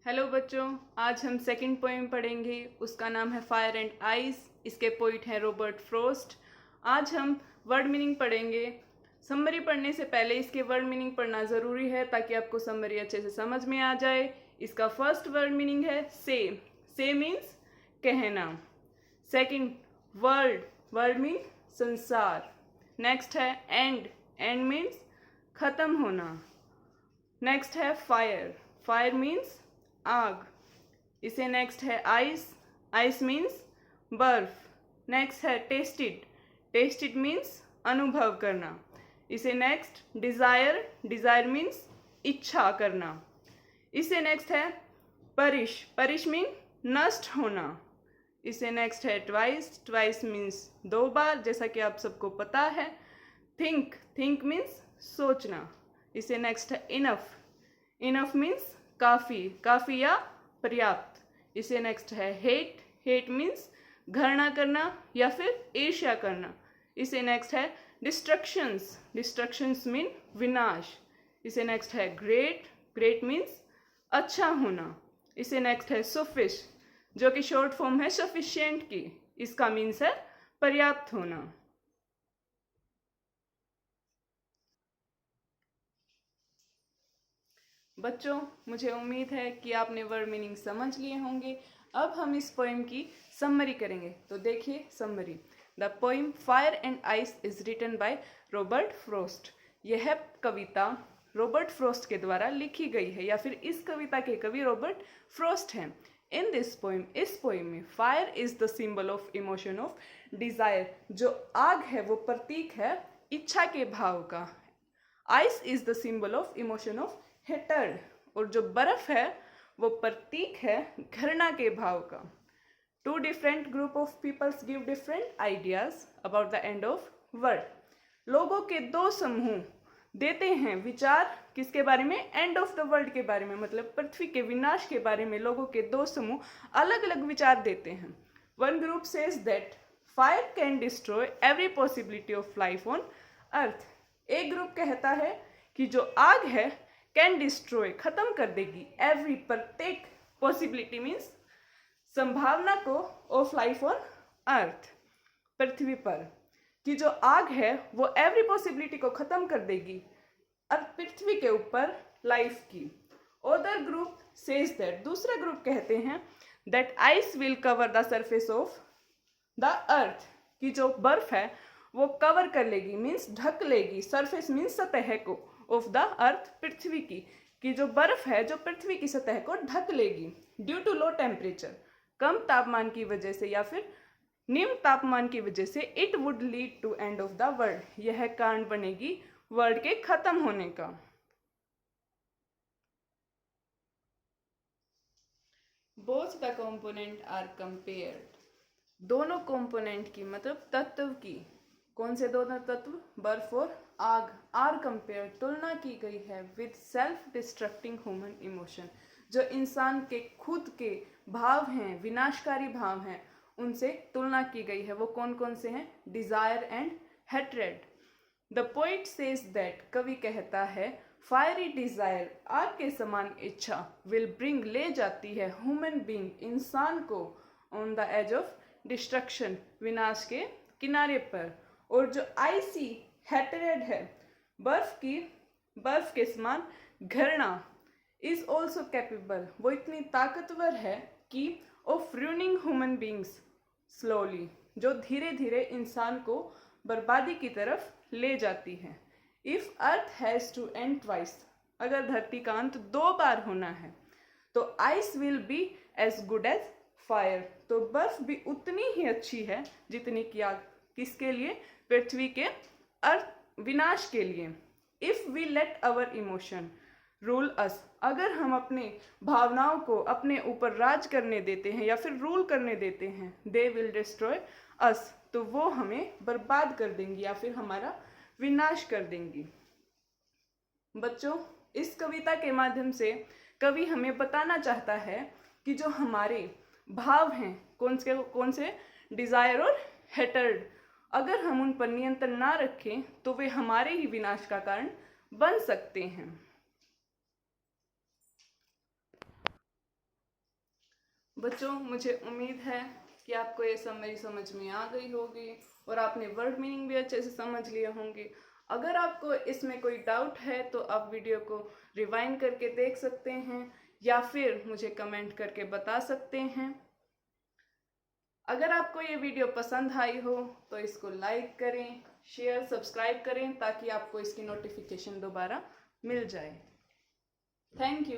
Hello बच्चों, आज हम सेकंड पोएम पढ़ेंगे। उसका नाम है फायर एंड आइस। इसके पोइट हैं रॉबर्ट फ्रॉस्ट। आज हम वर्ड मीनिंग पढ़ेंगे। समरी पढ़ने से पहले इसके वर्ड मीनिंग पढ़ना ज़रूरी है ताकि आपको समरी अच्छे से समझ में आ जाए। इसका फर्स्ट वर्ड मीनिंग है से। से मीन्स कहना। सेकंड वर्ल्ड, वर्ल्ड मीन संसार। नेक्स्ट है एंड, एंड मीन्स खत्म होना। नेक्स्ट है फायर, फायर मीन्स आग। इसे नेक्स्ट है आइस, आइस मीन्स बर्फ। नेक्स्ट है टेस्टिड, टेस्टिड मीन्स अनुभव करना। इसे नेक्स्ट डिजायर, डिजायर मीन्स इच्छा करना। इसे नेक्स्ट है परिश, परिश मीन नष्ट होना। इसे नेक्स्ट है ट्वाइस, ट्वाइस मीन्स दो बार, जैसा कि आप सबको पता है। थिंक, थिंक मीन्स सोचना। इसे नेक्स्ट है इनफ, इनफ मीन्स काफ़ी, काफ़ी या पर्याप्त। इसे नेक्स्ट है हेट, हेट मीन्स घृणा करना या फिर ईर्ष्या करना। इसे नेक्स्ट है डिस्ट्रक्शंस, डिस्ट्रक्शंस मीन विनाश। इसे नेक्स्ट है ग्रेट, ग्रेट मीन्स अच्छा होना। इसे नेक्स्ट है सफिश, जो कि शॉर्ट फॉर्म है सफिशिएंट की। इसका मीन्स है पर्याप्त होना। बच्चों, मुझे उम्मीद है कि आपने वर्ड मीनिंग समझ लिए होंगे। अब हम इस पोएम की समरी करेंगे। तो देखिए summary. The poem fire and ice is written by Robert Frost. यह कविता रॉबर्ट फ्रॉस्ट के द्वारा लिखी गई है, या फिर इस कविता के कवि रॉबर्ट फ्रॉस्ट हैं। इन दिस पोएम, इस पोएम में fire is the symbol of emotion of desire. जो आग है वो प्रतीक है इच्छा के भाव का। Ice is the symbol of emotion of hatred, और जो बर्फ है वो प्रतीक है घृणा के भाव का। Two different group of peoples give different ideas about the end of world. लोगों के दो समूह देते हैं विचार किसके बारे में? एंड ऑफ द वर्ल्ड के बारे में, मतलब पृथ्वी के विनाश के बारे में। लोगों के दो समूह अलग अलग विचार देते हैं। One group says that fire can destroy every possibility of life on earth. एक ग्रुप कहता है कि जो आग है कैन डिस्ट्रॉय, खत्म कर देगी, एवरी, प्रत्येक, पॉसिबिलिटी मीन्स संभावना को, ऑफ लाइफ ऑन अर्थ, पृथ्वी पर, कि जो आग है वो एवरी पॉसिबिलिटी को खत्म कर देगी पृथ्वी के ऊपर लाइफ की। अदर ग्रुप सेज दैट, दूसरा ग्रुप कहते हैं that ice will cover the surface of the earth, कि जो बर्फ है वो कवर कर लेगी, मीन्स ढक लेगी, सरफेस मीन्स सतह को, ऑफ द अर्थ, पृथ्वी की, कि जो बर्फ है जो पृथ्वी की सतह को ढक लेगी। ड्यू टू लो टेम्परेचर, कम तापमान की वजह से या फिर निम्न तापमान की वजह से, it would lead to end of the world, यह कारण बनेगी वर्ल्ड के खत्म होने का। Both the component are compared, दोनों कंपोनेंट की मतलब तत्व की, कौन से दोनों तत्व? बर्फ और आग, आर कंपेयर, तुलना की गई है with self distracting human emotion, जो इंसान के खुद के भाव हैं, विनाशकारी भाव हैं, उनसे तुलना की गई है। वो कौन कौन से हैं? Desire and hatred. The poet says that, कवि कहता है, फायरी डिजायर, आग के समान इच्छा, विल ब्रिंग, ले जाती है, ह्यूमन बींग, इंसान को, on the edge of destruction, विनाश के किनारे पर। और जो आइसी, हेटरेड है, बर्फ की, बर्फ के समान घृणा, इज ऑल्सो कैपेबल, वो इतनी ताकतवर है कि of ruining human beings slowly, जो धीरे धीरे इंसान को बर्बादी की तरफ ले जाती है। If earth has to end twice, अगर धरती का अंत दो बार होना है, तो ice will be as good as fire, तो बर्फ भी उतनी ही अच्छी है जितनी कि आग। किसके लिए? पृथ्वी के अर्थ विनाश के लिए। If we let our emotion rule us, अगर हम अपने भावनाओं को अपने ऊपर राज करने देते हैं या फिर रूल करने देते हैं, दे विल डिस्ट्रॉय अस, तो वो हमें बर्बाद कर देंगी या फिर हमारा विनाश कर देंगी। बच्चों, इस कविता के माध्यम से कवि हमें बताना चाहता है कि जो हमारे भाव हैं, कौन से? डिजायर और हेटर्ड, अगर हम उन पर नियंत्रण ना रखें तो वे हमारे ही विनाश का कारण बन सकते हैं। बच्चों, मुझे उम्मीद है कि आपको ये समरी समझ में आ गई होगी और आपने वर्ड मीनिंग भी अच्छे से समझ लिए होंगे। अगर आपको इसमें कोई डाउट है तो आप वीडियो को रिवाइंड करके देख सकते हैं या फिर मुझे कमेंट करके बता सकते हैं। अगर आपको ये वीडियो पसंद आई हो तो इसको लाइक करें, शेयर, सब्सक्राइब करें ताकि आपको इसकी नोटिफिकेशन दोबारा मिल जाए। Thank you.